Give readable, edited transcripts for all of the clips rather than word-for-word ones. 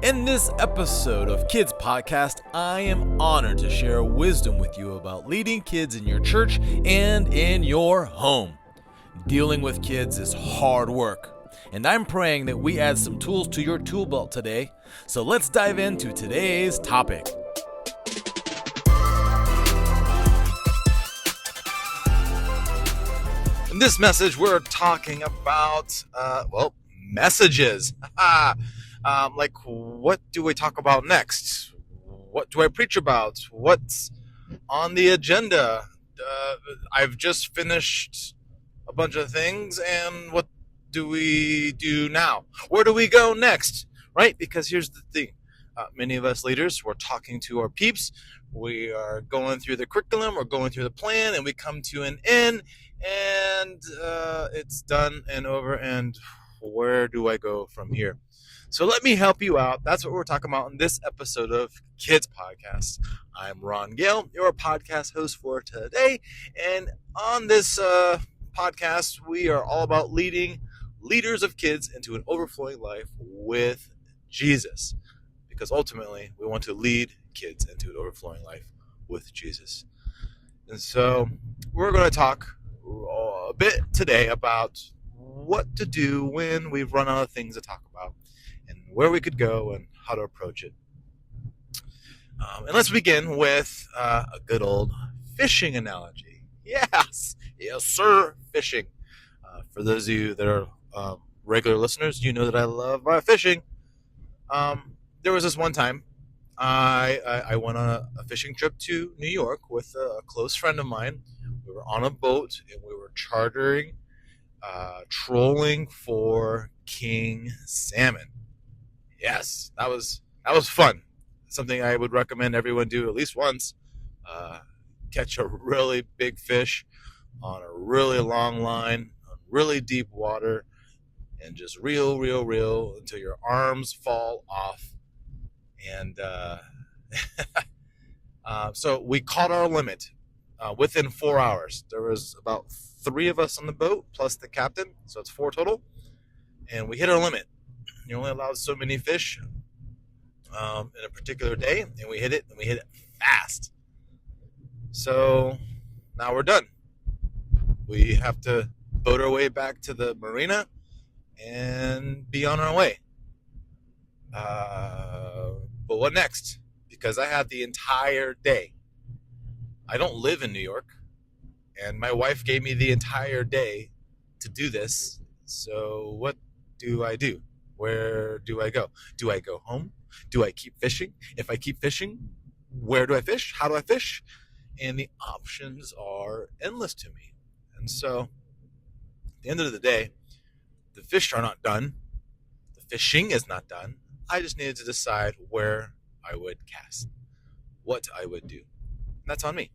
In this episode of Kids Podcast, I am honored to share wisdom with you about leading kids in your church and in your home. Dealing with kids is hard work, and I'm praying that we add some tools to your tool belt today. So let's dive into today's topic. In this message, we're talking about, messages. Like, what do we talk about next? What do I preach about? What's on the agenda? I've just finished a bunch of things, and what do we do now? Where do we go next? Right? Because here's the thing. Many of us leaders, we're talking to our peeps. We are going through the curriculum, we're going through the plan, and we come to an end, and it's done and over, and where do I go from here? So let me help you out. That's what we're talking about in this episode of Kids Podcast. I'm Ron Gale, your podcast host for today. And on this podcast, we are all about leading leaders of kids into an overflowing life with Jesus. Because ultimately, we want to lead kids into an overflowing life with Jesus. And so we're going to talk a bit today about what to do when we've run out of things to talk about, and where we could go and how to approach it. And let's begin with a good old fishing analogy. Yes, sir, fishing. For those of you that are regular listeners, you know that I love fishing. There was this one time I went on a fishing trip to New York with a close friend of mine. We were on a boat and we were chartering, trolling for king salmon. Yes, that was fun. Something I would recommend everyone do at least once. Catch a really big fish on a really long line, on really deep water, and just reel until your arms fall off. And so we caught our limit within 4 hours. There was about 3 of us on the boat, plus the captain, so it's 4 total. And we hit our limit. You're only allowed so many fish in a particular day, and we hit it fast. So now we're done. We have to boat our way back to the marina and be on our way. But what next? Because I had the entire day. I don't live in New York, and my wife gave me the entire day to do this. So what do I do? Where do I go? Do I go home? Do I keep fishing? If I keep fishing, where do I fish? How do I fish? And the options are endless to me. And so, at the end of the day, the fish are not done. The fishing is not done. I just needed to decide where I would cast, what I would do. And that's on me.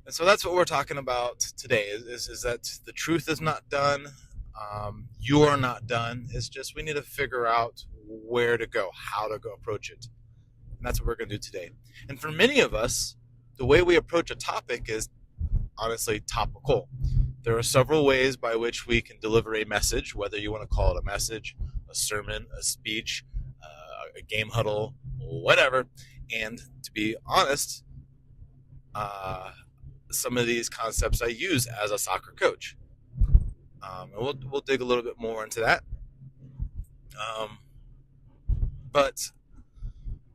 And so that's what we're talking about today, is that the truth is not done. You are not done. It's just we need to figure out where to go, how to go approach it. And that's what we're going to do today. And for many of us, the way we approach a topic is honestly topical. There are several ways by which we can deliver a message, whether you want to call it a message, a sermon, a speech, a game huddle, whatever. And to be honest, some of these concepts I use as a soccer coach. And we'll dig a little bit more into that. But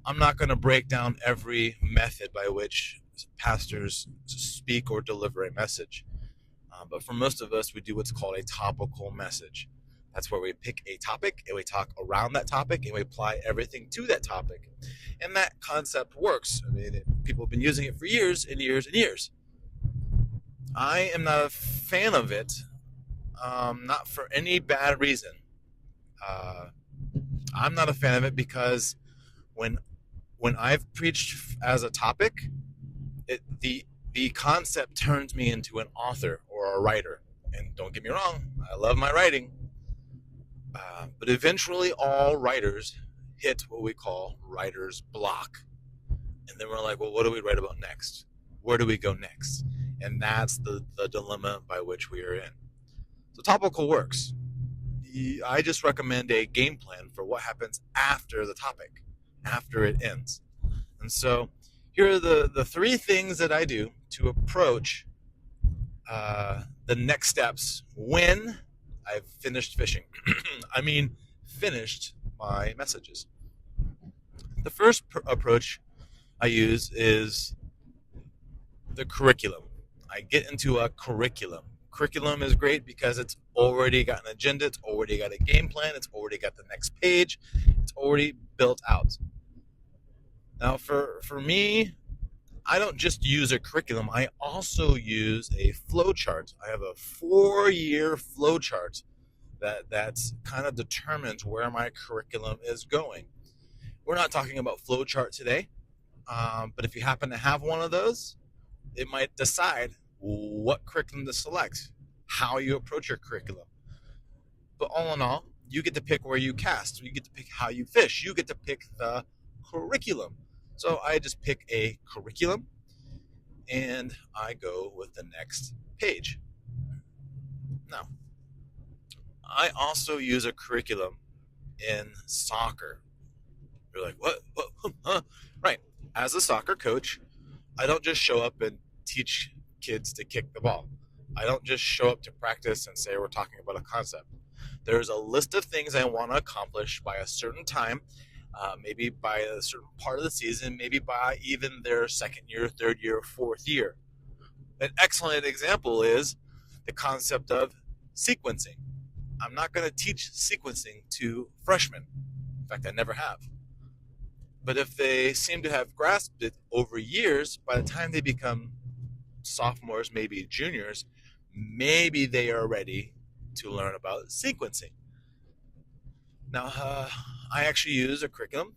I'm not going to break down every method by which pastors speak or deliver a message. But for most of us, we do what's called a topical message. That's where we pick a topic and we talk around that topic and we apply everything to that topic. And that concept works. I mean, people have been using it for years and years and years. I am not a fan of it. Not for any bad reason. I'm not a fan of it because when I've preached as a topic, the concept turns me into an author or a writer. And don't get me wrong, I love my writing. But eventually all writers hit what we call writer's block. And then we're like, well, what do we write about next? Where do we go next? And that's the dilemma by which we are in. So topical works. I just recommend a game plan for what happens after the topic, after it ends. And so here are the three things that I do to approach the next steps when I've finished fishing. I mean, finished my messages. The first approach I use is the curriculum. I get into a curriculum. Curriculum is great because it's already got an agenda, it's already got a game plan, it's already got the next page, it's already built out. Now, for me, I don't just use a curriculum, I also use a flow chart. I have a 4-year flow chart that's kind of determines where my curriculum is going. We're not talking about flow chart today, but if you happen to have one of those, it might decide what curriculum to select, how you approach your curriculum. But all in all, you get to pick where you cast, you get to pick how you fish, you get to pick the curriculum. So I just pick a curriculum and I go with the next page. Now, I also use a curriculum in soccer. You're like, what? Huh? Right. As a soccer coach, I don't just show up and teach kids to kick the ball. I don't just show up to practice and say we're talking about a concept. There's a list of things I want to accomplish by a certain time, maybe by a certain part of the season, maybe by even their second year, third year, fourth year. An excellent example is the concept of sequencing. I'm not going to teach sequencing to freshmen. In fact, I never have. But if they seem to have grasped it over years, by the time they become sophomores, maybe juniors, maybe they are ready to learn about sequencing. Now, I actually use a curriculum.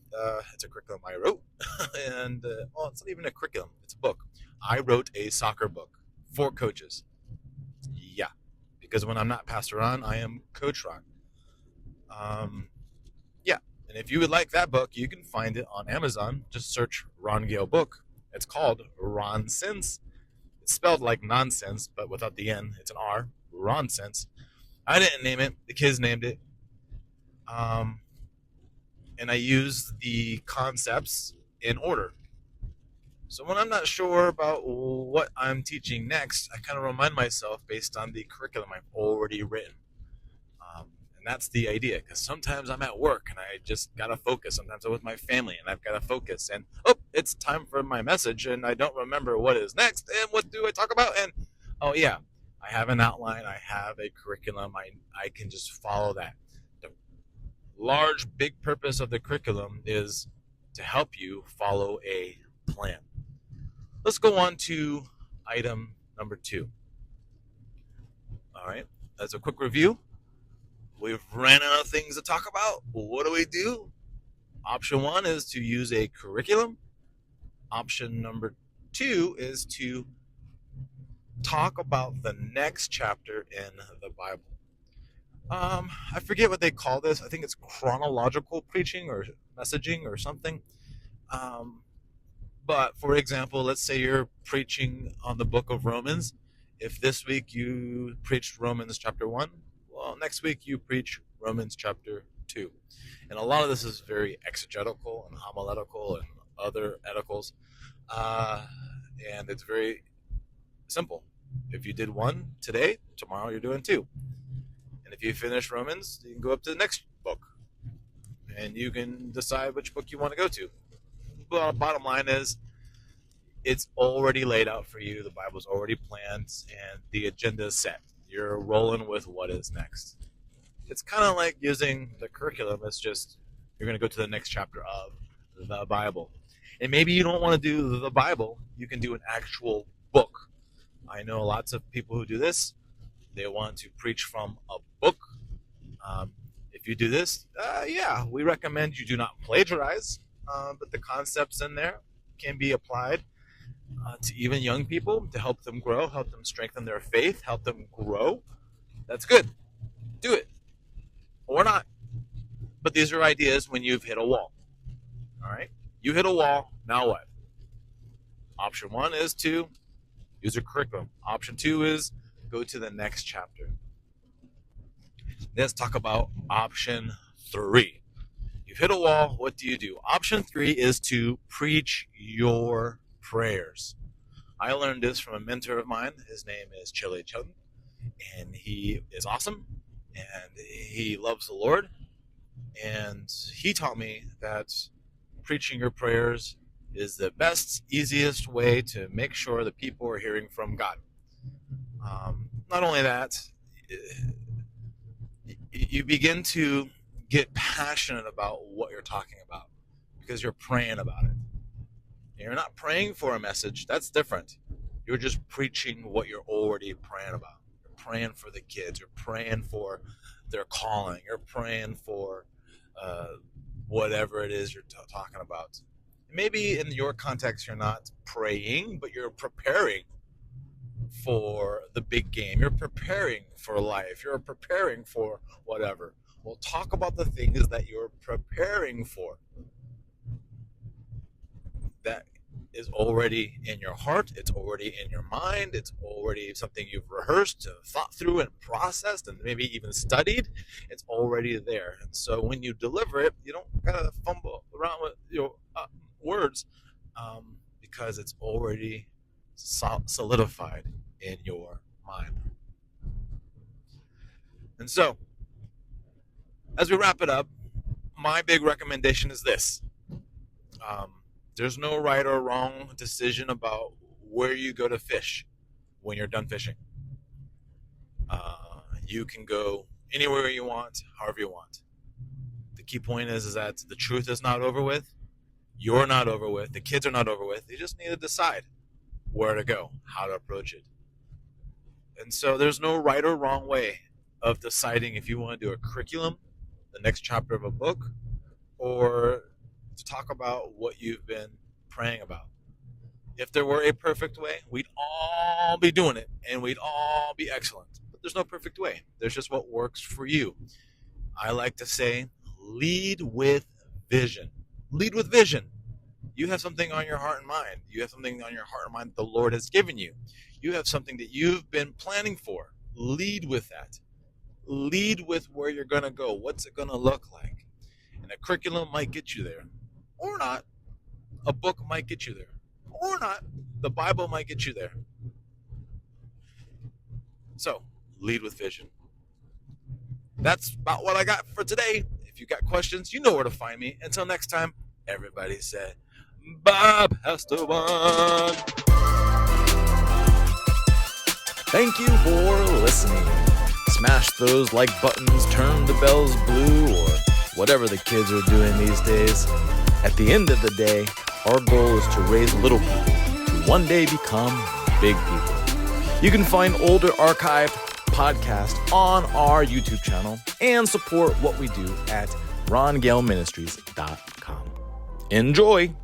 It's a curriculum I wrote. And, it's not even a curriculum. It's a book. I wrote a soccer book for coaches. Yeah. Because when I'm not Pastor Ron, I am Coach Ron. Yeah. And if you would like that book, you can find it on Amazon. Just search Ron Gale book. It's called Ron Sense. It's spelled like nonsense, but without the N. It's an R. Ron Sense. I didn't name it. The kids named it. And I use the concepts in order. So when I'm not sure about what I'm teaching next, I kind of remind myself based on the curriculum I've already written. And that's the idea, because sometimes I'm at work and I just got to focus. Sometimes I'm with my family and I've got to focus. And, it's time for my message and I don't remember what is next and what do I talk about. And, oh, yeah, I have an outline. I have a curriculum. I can just follow that. The large, big purpose of the curriculum is to help you follow a plan. Let's go on to item number 2. All right, as a quick review, we've ran out of things to talk about. What do? Option 1 is to use a curriculum. Option number 2 is to talk about the next chapter in the Bible. I forget what they call this. I think it's chronological preaching or messaging or something. But for example, let's say you're preaching on the book of Romans. If this week you preached Romans chapter 1, well, next week you preach Romans chapter 2. And a lot of this is very exegetical and homiletical and other edicals. And it's very simple. If you did 1 today, tomorrow you're doing 2. And if you finish Romans, you can go up to the next book. And you can decide which book you want to go to. But bottom line is, it's already laid out for you. The Bible's already planned, and the agenda is set. You're rolling with what is next. It's kind of like using the curriculum. It's just you're going to go to the next chapter of the Bible. And maybe you don't want to do the Bible. You can do an actual book. I know lots of people who do this. They want to preach from a book. If you do this, we recommend you do not plagiarize. But the concepts in there can be applied to even young people to help them grow, help them strengthen their faith, help them grow. That's good. Do it. Or not. But these are ideas when you've hit a wall. All right? You hit a wall, now what? Option 1 is to use a curriculum. Option 2 is go to the next chapter. Let's talk about option 3. You've hit a wall. What do? Option 3 is to preach your prayers. I learned this from a mentor of mine. His name is Chile Chun, and he is awesome, and he loves the Lord. And he taught me that preaching your prayers is the best, easiest way to make sure that people are hearing from God. Not only that, you begin to get passionate about what you're talking about because you're praying about it. You're not praying for a message. That's different. You're just preaching what you're already praying about. You're praying for the kids. You're praying for their calling. You're praying for whatever it is you're talking about. Maybe in your context, you're not praying, but you're preparing for the big game. You're preparing for life. You're preparing for whatever. Well, talk about the things that you're preparing for. That is already in your heart. It's already in your mind. It's already something you've rehearsed, thought through, and processed, and maybe even studied. It's already there. And so when you deliver it, you don't gotta fumble around with your words because it's already solidified in your mind. And so, as we wrap it up, my big recommendation is this. There's no right or wrong decision about where you go to fish when you're done fishing. You can go anywhere you want, however you want. The key point is that the truth is not over with. You're not over with. The kids are not over with. You just need to decide where to go, how to approach it. And so there's no right or wrong way of deciding if you want to do a curriculum, the next chapter of a book, or to talk about what you've been praying about. If there were a perfect way, we'd all be doing it and we'd all be excellent. But there's no perfect way. There's just what works for you. I like to say, lead with vision. Lead with vision. You have something on your heart and mind. You have something on your heart and mind that the Lord has given you. You have something that you've been planning for. Lead with that. Lead with where you're going to go. What's it going to look like? And a curriculum might get you there. Or not. A book might get you there. Or not. The Bible might get you there. So, lead with vision. That's about what I got for today. If you got questions, you know where to find me. Until next time, everybody say, Bob has to win. Thank you for listening. Smash those like buttons, turn the bells blue, or whatever the kids are doing these days. At the end of the day, our goal is to raise little people to one day become big people. You can find older archived podcasts on our YouTube channel and support what we do at rongaleministries.com. Enjoy!